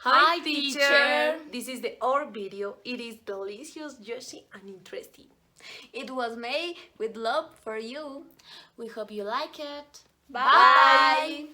Hi teacher! This is our video. It is delicious, juicy and interesting. It was made with love for you. We hope you like it. Bye!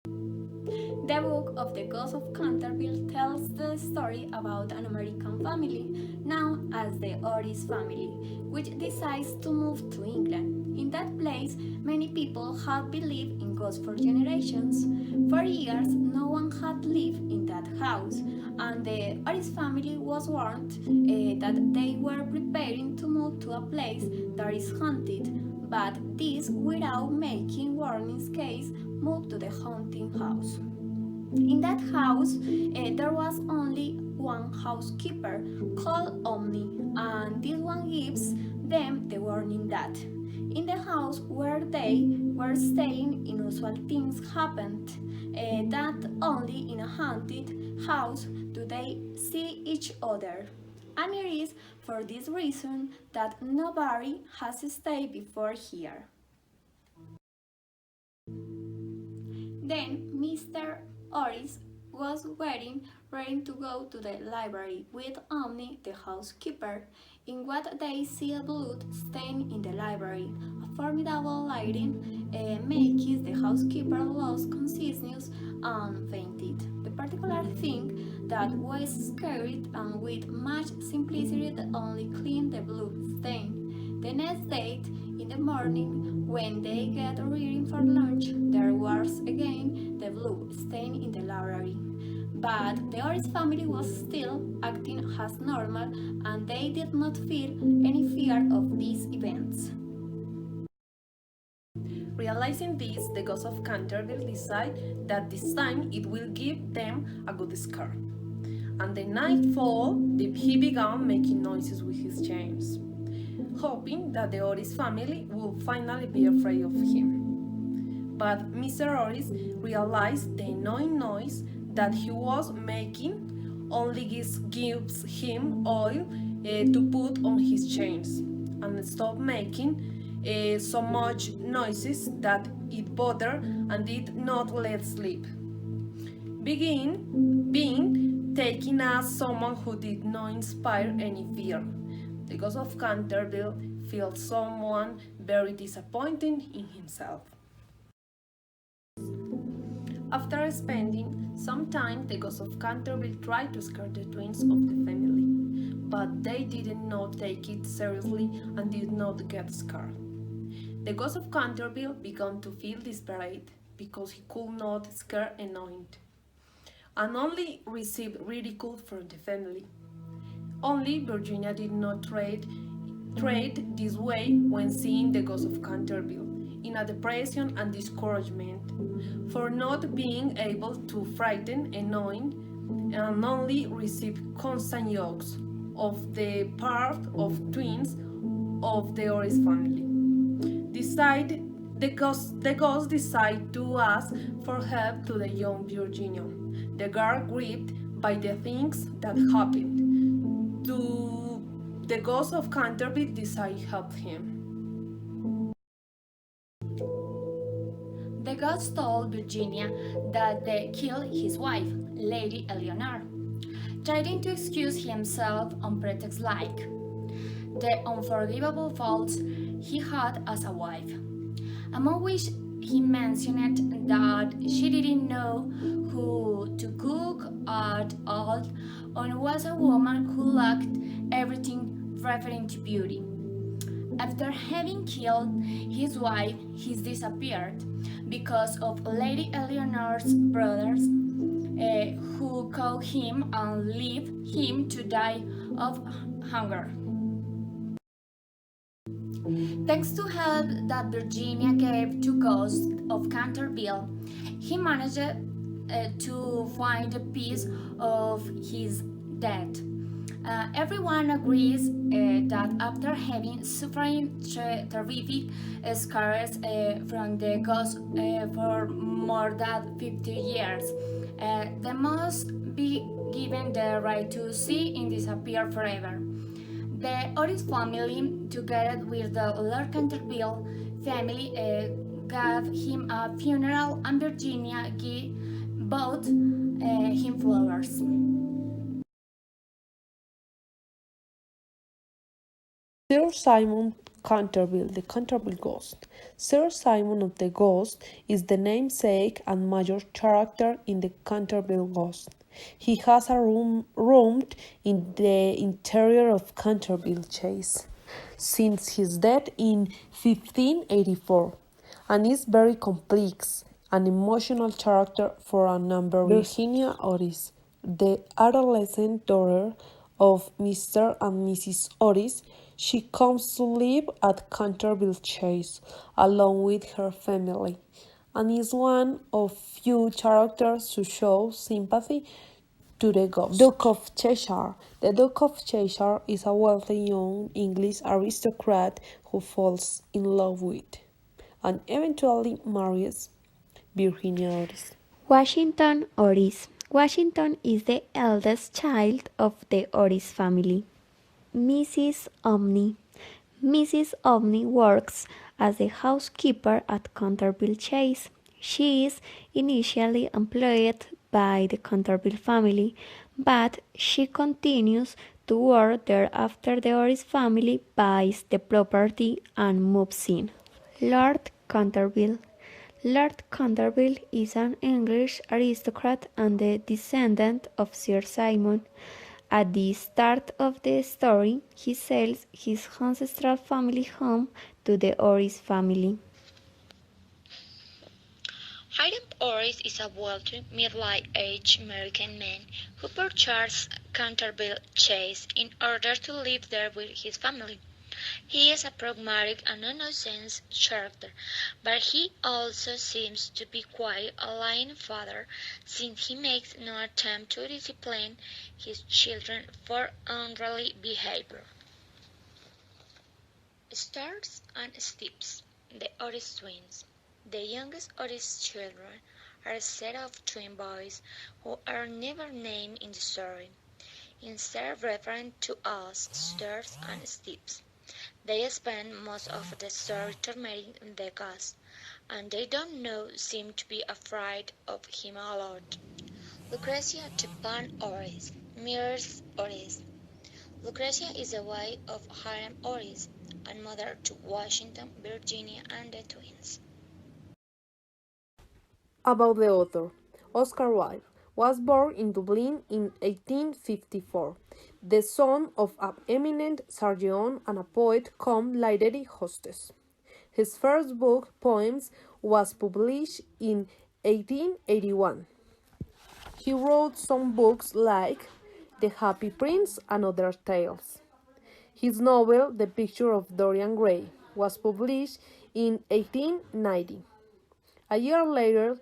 The book of the Ghost of Canterville tells the story about an American family known as the Oris family, which decides to move to England. In that place, many people have believed in ghosts for generations. For years, no one had lived in that house, and the Oris family was warned that they were preparing to move to a place that is haunted, but this without making warnings case move to the haunting house. In that house, there was only one housekeeper called Omni, and this one gives them the warning that in the house where they were staying, unusual things happened, that only in a haunted house do they see each other. And it is for this reason that nobody has stayed before here. Then Mr. Oris was waiting, ready to go to the library with Omni, the housekeeper. In what they see a blood stain in the library. A formidable lighting makes the housekeeper lose consciousness and fainted. The particular thing that was scared and with much simplicity only cleaned the blood stain. The next day, in the morning, when they get ready for lunch, there was again the blue stain in the library. But the Oris family was still acting as normal and they did not feel any fear of these events. Realizing this, the Ghost of Canterville decide that this time it will give them a good scare. And the nightfall, he began making noises with his chains, hoping that the Oris family would finally be afraid of him. But Mr. Oris realized the annoying noise that he was making only gives him oil to put on his chains and stop making so much noises that it bothered and did not let sleep. Being taken as someone who did not inspire any fear. The Ghost of Canterville feels someone very disappointed in himself. After spending some time, the Ghost of Canterville tried to scare the twins of the family, but they did not take it seriously and did not get scared. The Ghost of Canterville began to feel desperate because he could not scare anyone, and only received ridicule from the family. Only Virginia did not trade this way when seeing the Ghost of Canterville, in a depression and discouragement for not being able to frighten anyone, and only received constant jokes of the part of twins of the Oris family. The ghost decided to ask for help to the young Virginia. The girl grieved by the things that happened. The Ghost of Canterville decided to help him. The ghost told Virginia that they killed his wife, Lady Eleanor, trying to excuse himself on pretext like the unforgivable faults he had as a wife, among which he mentioned that she didn't know who to cook at all and was a woman who lacked everything referring to beauty. After having killed his wife, he disappeared because of Lady Eleanor's brothers who caught him and left him to die of hunger. Thanks to help that Virginia gave to Ghost of Canterville, he managed to find a piece of his death. Everyone agrees that after having suffering terrific scars from the ghost for more than 50 years, they must be given the right to see and disappear forever. The Oris family, together with the Lord Canterville family, gave him a funeral, and Virginia gave both him flowers. Sir Simon Canterville, the Canterville Ghost. Sir Simon of the Ghost is the namesake and major character in the Canterville Ghost. He has a roomed in the interior of Canterville Chase since his death in 1584 and is very complex and emotional character for a number of Virginia Otis, the adolescent daughter of Mr. and Mrs. Otis. She comes to live at Canterville Chase along with her family and is one of few characters to show sympathy to the ghost. Duke of Cheshire. The Duke of Cheshire is a wealthy young English aristocrat who falls in love with and eventually marries Virginia Otis. Washington Otis. Washington is the eldest child of the Otis family. Mrs. Omni. Mrs. Omni works as a housekeeper at Canterville Chase. She is initially employed by the Canterville family, but she continues to work there after the Otis family buys the property and moves in. Lord Canterville. Lord Canterville is an English aristocrat and the descendant of Sir Simon. At the start of the story, he sells his ancestral family home to the Oris family. Hiram Oris is a wealthy, middle-aged American man who purchased Canterville Chase in order to live there with his family. He is a pragmatic and innocent character, but he also seems to be quite a lying father, since he makes no attempt to discipline his children for unruly behavior. Stars and Steps, the Otis twins. The youngest Otis children are a set of twin boys who are never named in the story, instead referring to as Stars and Steps. They spend most of the story tormenting the ghost, and they don't know seem to be afraid of him a lot. Lucretia to Pan Oris, Mirrors Oris. Lucretia is the wife of Hiram Oris and mother to Washington, Virginia, and the twins. About the author, Oscar Wilde was born in Dublin in 1854, the son of an eminent surgeon and a poet cum literary hostess. His first book, Poems, was published in 1881. He wrote some books like The Happy Prince and Other Tales. His novel, The Picture of Dorian Gray, was published in 1890. A year later,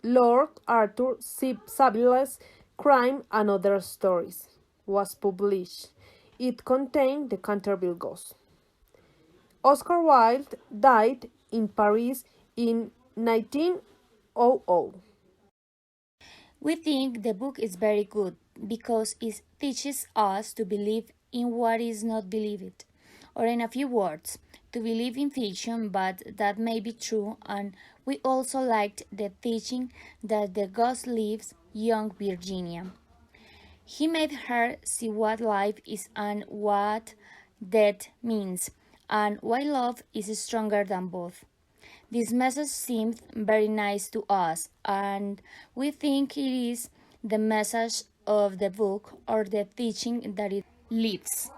Lord Arthur Savile's Crime and Other Stories was published. It contained the Canterville Ghost. Oscar Wilde died in Paris in 1900. We think the book is very good because it teaches us to believe in what is not believed, or in a few words, to believe in fiction but that may be true, and we also liked the teaching that the ghost lives young Virginia. He made her see what life is and what death means, and why love is stronger than both. This message seemed very nice to us, and we think it is the message of the book or the teaching that it lives.